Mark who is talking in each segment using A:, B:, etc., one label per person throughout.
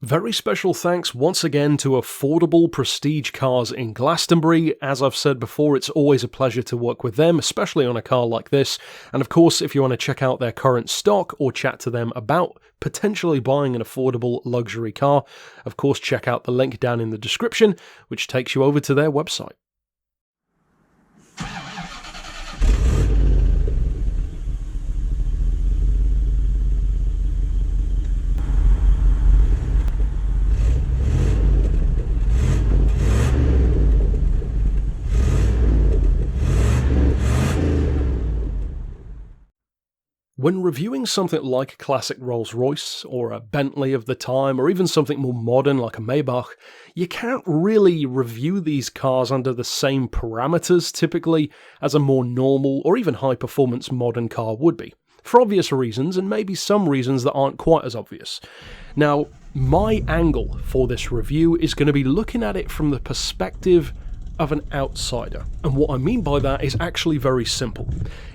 A: Very special thanks once again to Affordable Prestige Cars in Glastonbury. As I've said before, it's always a pleasure to work with them, especially on a car like this. And of course, if you want to check out their current stock or chat to them about potentially buying an affordable luxury car, of course, check out the link down in the description, which takes you over to their website. When reviewing something like a classic Rolls-Royce, or a Bentley of the time, or even something more modern like a Maybach, you can't really review these cars under the same parameters typically as a more normal or even high-performance modern car would be, for obvious reasons, and maybe some reasons that aren't quite as obvious. Now, my angle for this review is going to be looking at it from the perspective of an outsider, and what I mean by that is actually very simple.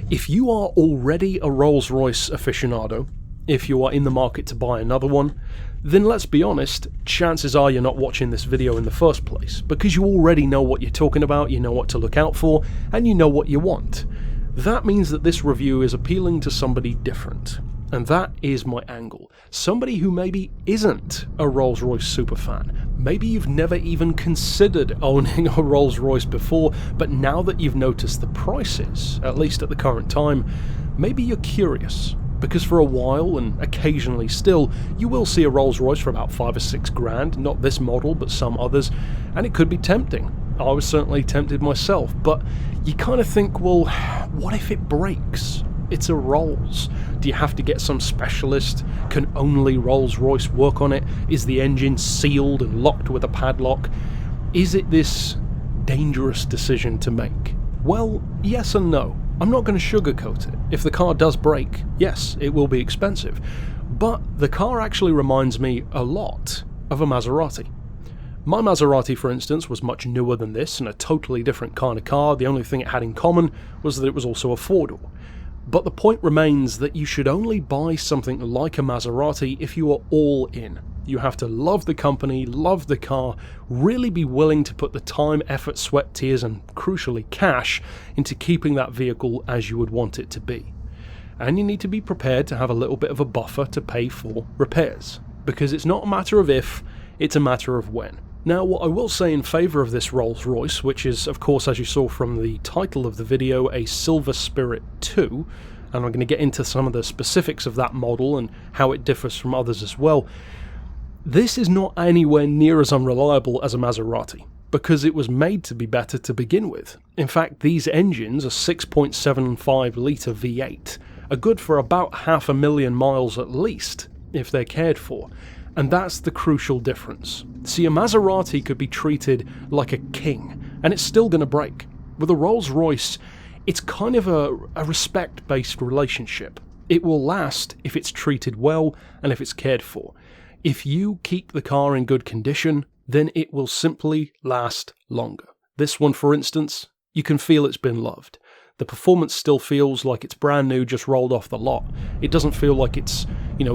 A: If you are already a Rolls-Royce aficionado, if you are in the market to buy another one, then let's be honest, chances are you're not watching this video in the first place, because you already know what you're talking about, you know what to look out for, and you know what you want. That means that this review is appealing to somebody different. And that is my angle. Somebody who maybe isn't a Rolls-Royce superfan. Maybe you've never even considered owning a Rolls-Royce before, but now that you've noticed the prices, at least at the current time, maybe you're curious. Because for a while, and occasionally still, you will see a Rolls-Royce for about 5 or 6 grand, not this model, but some others, and it could be tempting. I was certainly tempted myself, but you kind of think, well, what if it breaks? It's a Rolls. Do you have to get some specialist? Can only Rolls-Royce work on it? Is the engine sealed and locked with a padlock? Is it this dangerous decision to make? Well, yes and no. I'm not going to sugarcoat it. If the car does break, yes, it will be expensive. But the car actually reminds me a lot of a Maserati. My Maserati, for instance, was much newer than this and a totally different kind of car. The only thing it had in common was that it was also a four-door. But the point remains that you should only buy something like a Maserati if you are all in. You have to love the company, love the car, really be willing to put the time, effort, sweat, tears, and crucially cash into keeping that vehicle as you would want it to be. And you need to be prepared to have a little bit of a buffer to pay for repairs. Because it's not a matter of if, it's a matter of when. Now, what I will say in favour of this Rolls-Royce, which is, of course, as you saw from the title of the video, a Silver Spirit 2, and I'm going to get into some of the specifics of that model and how it differs from others as well, this is not anywhere near as unreliable as a Maserati, because it was made to be better to begin with. In fact, these engines, a 6.75 litre V8, are good for about 500,000 miles at least, if they're cared for. And that's the crucial difference. See, a Maserati could be treated like a king, and it's still going to break. With a Rolls-Royce, it's kind of a respect-based relationship. It will last if it's treated well and if it's cared for. If you keep the car in good condition, then it will simply last longer. This one, for instance, you can feel it's been loved. The performance still feels like it's brand new, just rolled off the lot. It doesn't feel like it's,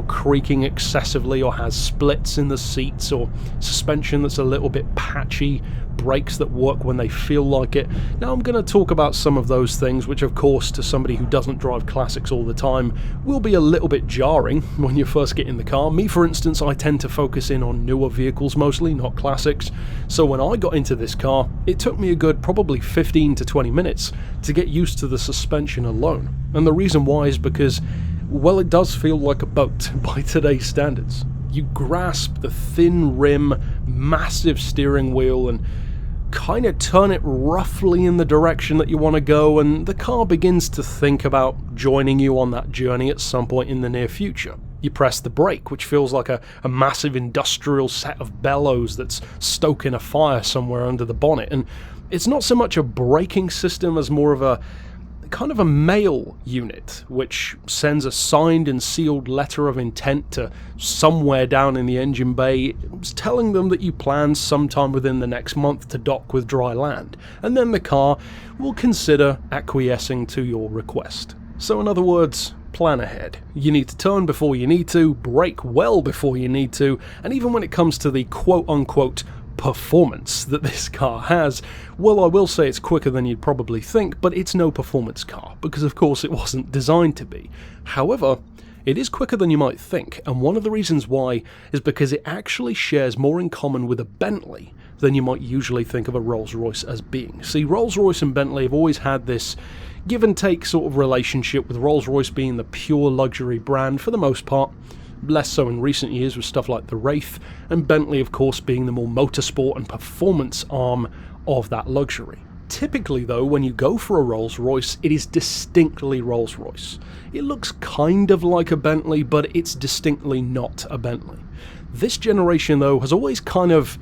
A: creaking excessively or has splits in the seats or suspension that's a little bit patchy, brakes that work when they feel like it. Now I'm going to talk about some of those things, which of course to somebody who doesn't drive classics all the time will be a little bit jarring when you first get in the car. Me, for instance, I tend to focus in on newer vehicles mostly, not classics. So when I got into this car, it took me a good probably 15 to 20 minutes to get used to the suspension alone. And the reason why is because, well, it does feel like a boat by today's standards. You grasp the thin rim, massive steering wheel, and kind of turn it roughly in the direction that you want to go, and the car begins to think about joining you on that journey at some point in the near future. You press the brake, which feels like a massive industrial set of bellows that's stoking a fire somewhere under the bonnet, and it's not so much a braking system as more of a kind of a mail unit, which sends a signed and sealed letter of intent to somewhere down in the engine bay, telling them that you plan sometime within the next month to dock with dry land, and then the car will consider acquiescing to your request. So in other words, plan ahead. You need to turn before you need to, brake well before you need to, and even when it comes to the quote-unquote performance that this car has, well, I will say it's quicker than you'd probably think, but it's no performance car, because of course it wasn't designed to be. However, it is quicker than you might think, and one of the reasons why is because it actually shares more in common with a Bentley than you might usually think of a Rolls-Royce as being. See, Rolls-Royce and Bentley have always had this give and take sort of relationship, with Rolls-Royce being the pure luxury brand for the most part, less so in recent years with stuff like the Wraith, and Bentley of course being the more motorsport and performance arm of that luxury. Typically though, when you go for a Rolls-Royce, it is distinctly Rolls-Royce. It looks kind of like a Bentley, but it's distinctly not a Bentley. This generation though has always kind of,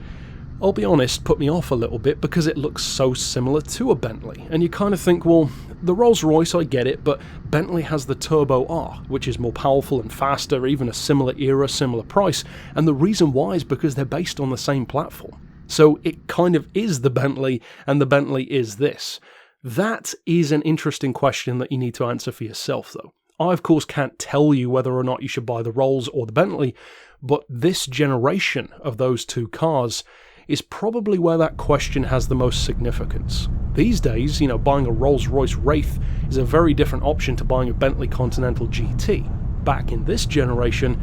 A: I'll be honest, put me off a little bit because it looks so similar to a Bentley. And you kind of think, well, the Rolls-Royce, I get it, but Bentley has the Turbo R, which is more powerful and faster, even a similar era, similar price. And the reason why is because they're based on the same platform. So it kind of is the Bentley, and the Bentley is this. That is an interesting question that you need to answer for yourself, though. I, of course, can't tell you whether or not you should buy the Rolls or the Bentley, but this generation of those two cars is probably where that question has the most significance. These days, buying a Rolls-Royce Wraith is a very different option to buying a Bentley Continental GT. Back in this generation,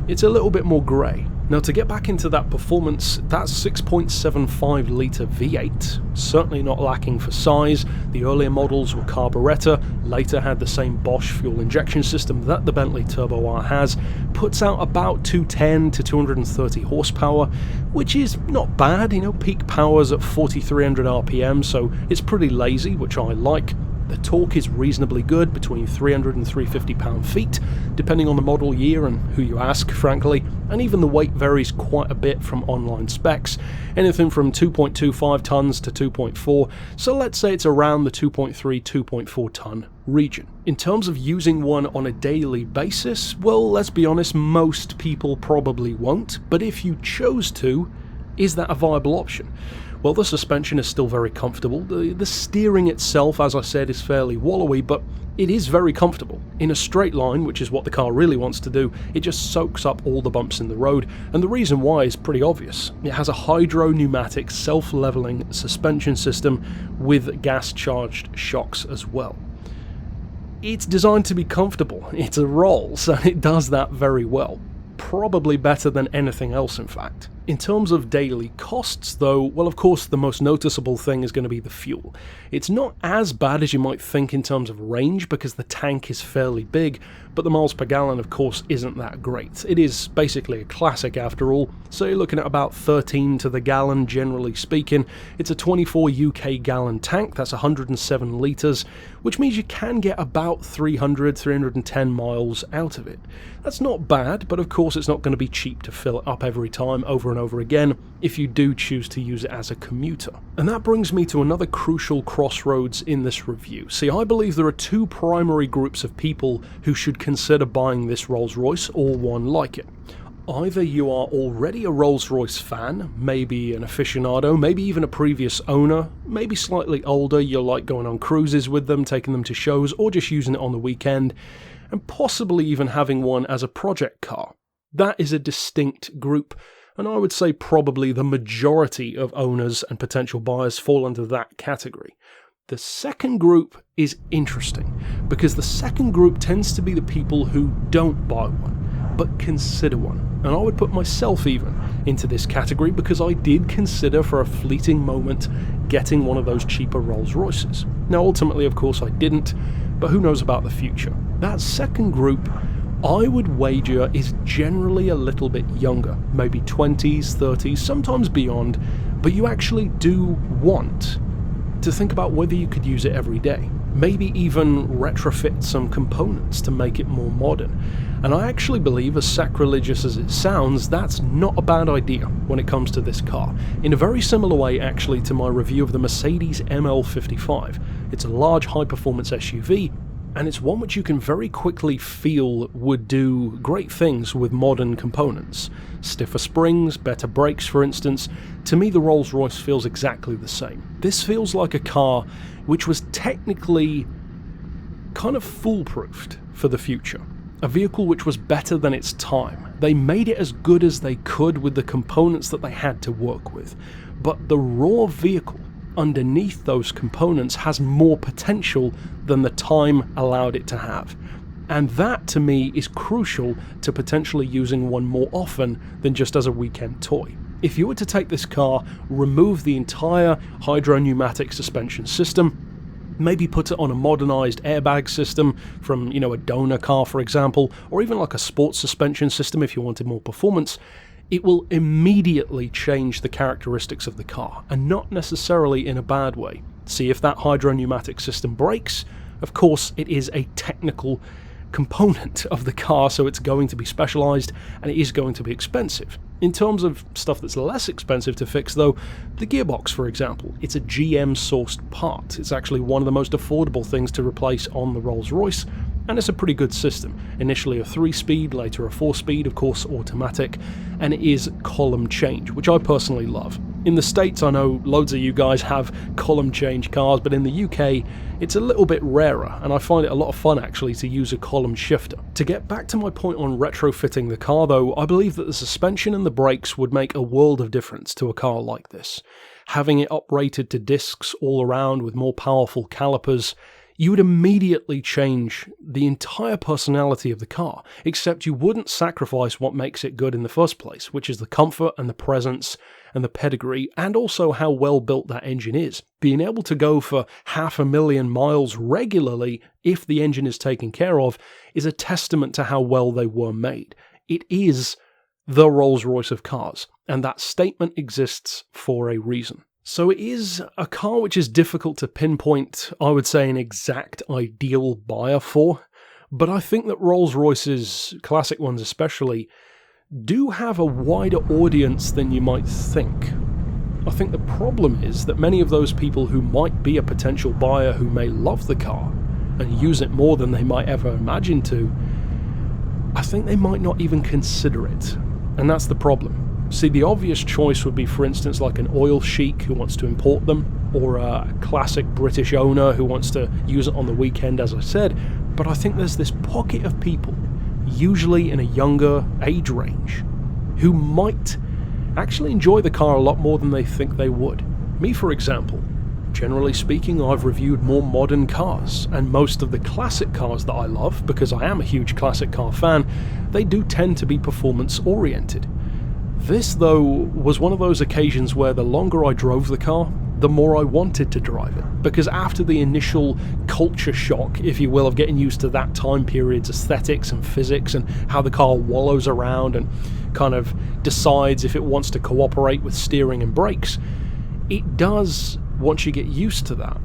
A: it's a little bit more grey. Now, to get back into that performance, that 6.75 litre V8, certainly not lacking for size. The earlier models were carburettor, later had the same Bosch fuel injection system that the Bentley Turbo R has, puts out about 210 to 230 horsepower, which is not bad, peak power's at 4,300 RPM, so it's pretty lazy, which I like. The torque is reasonably good, between 300 and 350 pound-feet, depending on the model year and who you ask, frankly, and even the weight varies quite a bit from online specs, anything from 2.25 tons to 2.4, so let's say it's around the 2.3, 2.4 ton region. In terms of using one on a daily basis, well, let's be honest, most people probably won't, but if you chose to, is that a viable option? Well, the suspension is still very comfortable. The steering itself, as I said, is fairly wallowy, but it is very comfortable. In a straight line, which is what the car really wants to do, it just soaks up all the bumps in the road, and the reason why is pretty obvious. It has a hydro-pneumatic self-leveling suspension system with gas-charged shocks as well. It's designed to be comfortable. It's a Rolls, and it does that very well. Probably better than anything else, in fact. In terms of daily costs, though, well, of course, the most noticeable thing is going to be the fuel. It's not as bad as you might think in terms of range, because the tank is fairly big, but the miles per gallon, of course, isn't that great. It is basically a classic after all, so you're looking at about 13 to the gallon, generally speaking. It's a 24 UK gallon tank, that's 107 litres, which means you can get about 310 miles out of it. That's not bad, but of course it's not going to be cheap to fill it up every time over and over again if you do choose to use it as a commuter. And that brings me to another crucial crossroads in this review. See, I believe there are two primary groups of people who should consider buying this Rolls-Royce or one like it. Either you are already a Rolls-Royce fan, maybe an aficionado, maybe even a previous owner, maybe slightly older, you like going on cruises with them, taking them to shows, or just using it on the weekend, and possibly even having one as a project car. That is a distinct group, and I would say probably the majority of owners and potential buyers fall under that category. The second group is interesting, because the second group tends to be the people who don't buy one, but consider one. And I would put myself even into this category, because I did consider for a fleeting moment getting one of those cheaper Rolls-Royces. Now ultimately, of course, I didn't, but who knows about the future. That second group, I would wager, is generally a little bit younger, maybe 20s, 30s, sometimes beyond, but you actually do want to think about whether you could use it every day. Maybe even retrofit some components to make it more modern. And I actually believe, as sacrilegious as it sounds, that's not a bad idea when it comes to this car. In a very similar way, actually, to my review of the Mercedes ML55. It's a large, high-performance SUV, and it's one which you can very quickly feel would do great things with modern components. Stiffer springs, better brakes, for instance. To me, the Rolls-Royce feels exactly the same. This feels like a car which was technically kind of foolproofed for the future. A vehicle which was better than its time. They made it as good as they could with the components that they had to work with. But the raw vehicle underneath those components has more potential than the time allowed it to have. And that, to me, is crucial to potentially using one more often than just as a weekend toy. If you were to take this car, remove the entire hydro-pneumatic suspension system, maybe put it on a modernised airbag system from, a donor car, for example, or even like a sports suspension system if you wanted more performance, it will immediately change the characteristics of the car, and not necessarily in a bad way. See if that hydro-pneumatic system breaks. Of course, it is a technical component of the car, so it's going to be specialised, and it is going to be expensive. In terms of stuff that's less expensive to fix though, the gearbox, for example, it's a GM sourced part. It's actually one of the most affordable things to replace on the Rolls-Royce, and it's a pretty good system. Initially a 3-speed, later a 4-speed, of course automatic, and it is column change, which I personally love. In the States, I know loads of you guys have column change cars, but in the UK, it's a little bit rarer, and I find it a lot of fun actually to use a column shifter. To get back to my point on retrofitting the car though, I believe that the suspension and the brakes would make a world of difference to a car like this. Having it uprated to discs all around with more powerful calipers, you would immediately change the entire personality of the car, except you wouldn't sacrifice what makes it good in the first place, which is the comfort and the presence and the pedigree, and also how well built that engine is. Being able to go for 500,000 miles regularly, if the engine is taken care of, is a testament to how well they were made. It is the Rolls-Royce of cars, and that statement exists for a reason. So it is a car which is difficult to pinpoint, I would say, an exact ideal buyer for, but I think that Rolls-Royces, classic ones especially, do have a wider audience than you might think. I think the problem is that many of those people who might be a potential buyer who may love the car and use it more than they might ever imagine to, I think they might not even consider it, and that's the problem. See, the obvious choice would be, for instance, like an oil sheik who wants to import them, or a classic British owner who wants to use it on the weekend, as I said, but I think there's this pocket of people, usually in a younger age range, who might actually enjoy the car a lot more than they think they would. Me, for example. Generally speaking, I've reviewed more modern cars, and most of the classic cars that I love, because I am a huge classic car fan, they do tend to be performance-oriented. This, though, was one of those occasions where the longer I drove the car, the more I wanted to drive it. Because after the initial culture shock, if you will, of getting used to that time period's aesthetics and physics and how the car wallows around and kind of decides if it wants to cooperate with steering and brakes, it does, once you get used to that,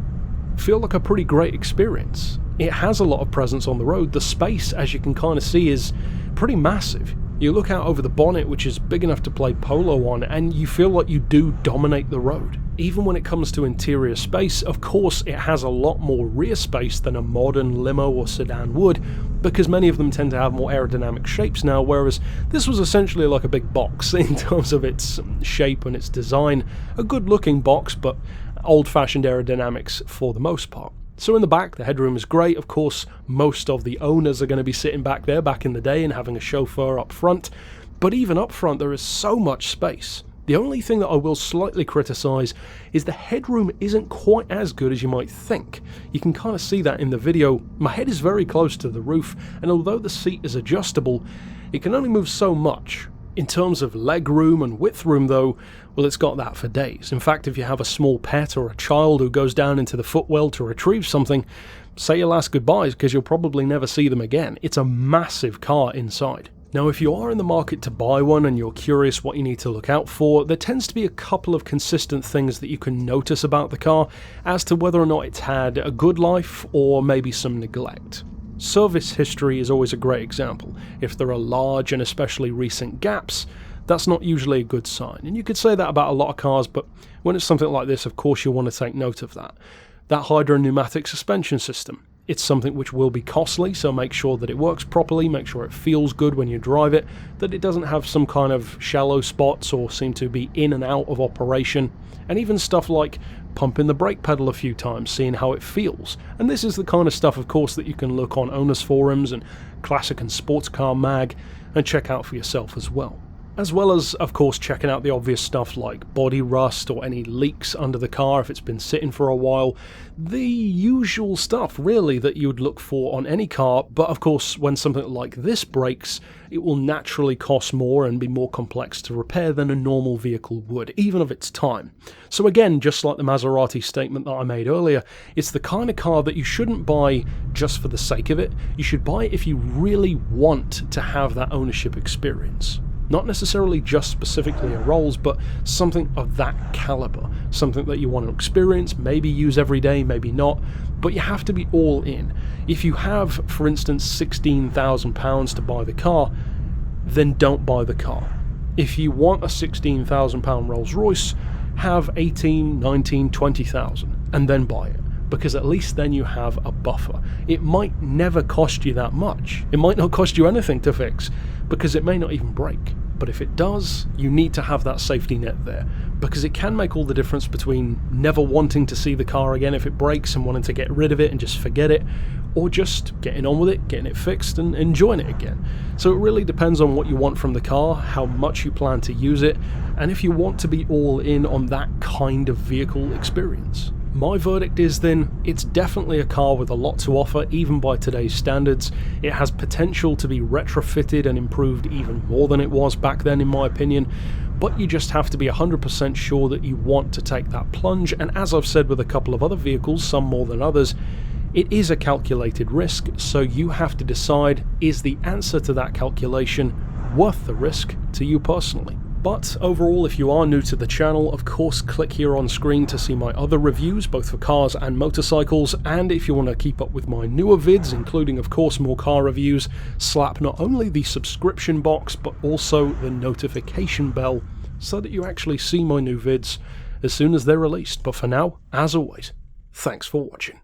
A: feel like a pretty great experience. It has a lot of presence on the road. The space, as you can kind of see, is pretty massive. You look out over the bonnet, which is big enough to play polo on, and you feel like you do dominate the road. Even when it comes to interior space, of course it has a lot more rear space than a modern limo or sedan would, because many of them tend to have more aerodynamic shapes now, whereas this was essentially like a big box in terms of its shape and its design. A good looking box, but old-fashioned aerodynamics for the most part. So in the back, the headroom is great. Of course, most of the owners are going to be sitting back there back in the day and having a chauffeur up front. But even up front, there is so much space. The only thing that I will slightly criticise is the headroom isn't quite as good as you might think. You can kind of see that in the video. My head is very close to the roof, and although the seat is adjustable, it can only move so much. In terms of leg room and width room though, well, it's got that for days. In fact, if you have a small pet or a child who goes down into the footwell to retrieve something, say your last goodbyes because you'll probably never see them again. It's a massive car inside. Now, if you are in the market to buy one and you're curious what you need to look out for, there tends to be a couple of consistent things that you can notice about the car as to whether or not it's had a good life or maybe some neglect. Service history is always a great example. If there are large and especially recent gaps, that's not usually a good sign. And you could say that about a lot of cars, but when it's something like this, of course you want to take note of that. That hydro-pneumatic suspension system, it's something which will be costly, so make sure that it works properly, make sure it feels good when you drive it, that it doesn't have some kind of shallow spots or seem to be in and out of operation. And even stuff like pumping the brake pedal a few times, seeing how it feels. And this is the kind of stuff, of course, that you can look on owners forums and Classic and Sports Car Mag and check out for yourself as well. As well as, of course, checking out the obvious stuff like body rust or any leaks under the car if it's been sitting for a while. The usual stuff, really, that you would look for on any car, but of course, when something like this breaks, it will naturally cost more and be more complex to repair than a normal vehicle would, even of its time. So again, just like the Maserati statement that I made earlier, it's the kind of car that you shouldn't buy just for the sake of it. You should buy it if you really want to have that ownership experience. Not necessarily just specifically a Rolls, but something of that caliber. Something that you want to experience, maybe use every day, maybe not, but you have to be all in. If you have, for instance, £16,000 to buy the car, then don't buy the car. If you want a £16,000 Rolls-Royce, have 18, 19, 20,000 and then buy it. Because at least then you have a buffer. It might never cost you that much. It might not cost you anything to fix, because it may not even break. But if it does, you need to have that safety net there, because it can make all the difference between never wanting to see the car again if it breaks and wanting to get rid of it and just forget it, or just getting on with it, getting it fixed and enjoying it again. So it really depends on what you want from the car, how much you plan to use it, and if you want to be all in on that kind of vehicle experience. My verdict is then, it's definitely a car with a lot to offer, even by today's standards. It has potential to be retrofitted and improved even more than it was back then, in my opinion, but you just have to be 100% sure that you want to take that plunge, and as I've said with a couple of other vehicles, some more than others, it is a calculated risk, so you have to decide, is the answer to that calculation worth the risk to you personally? But overall, if you are new to the channel, of course click here on screen to see my other reviews, both for cars and motorcycles, and if you want to keep up with my newer vids, including of course more car reviews, slap not only the subscription box, but also the notification bell, so that you actually see my new vids as soon as they're released. But for now, as always, thanks for watching.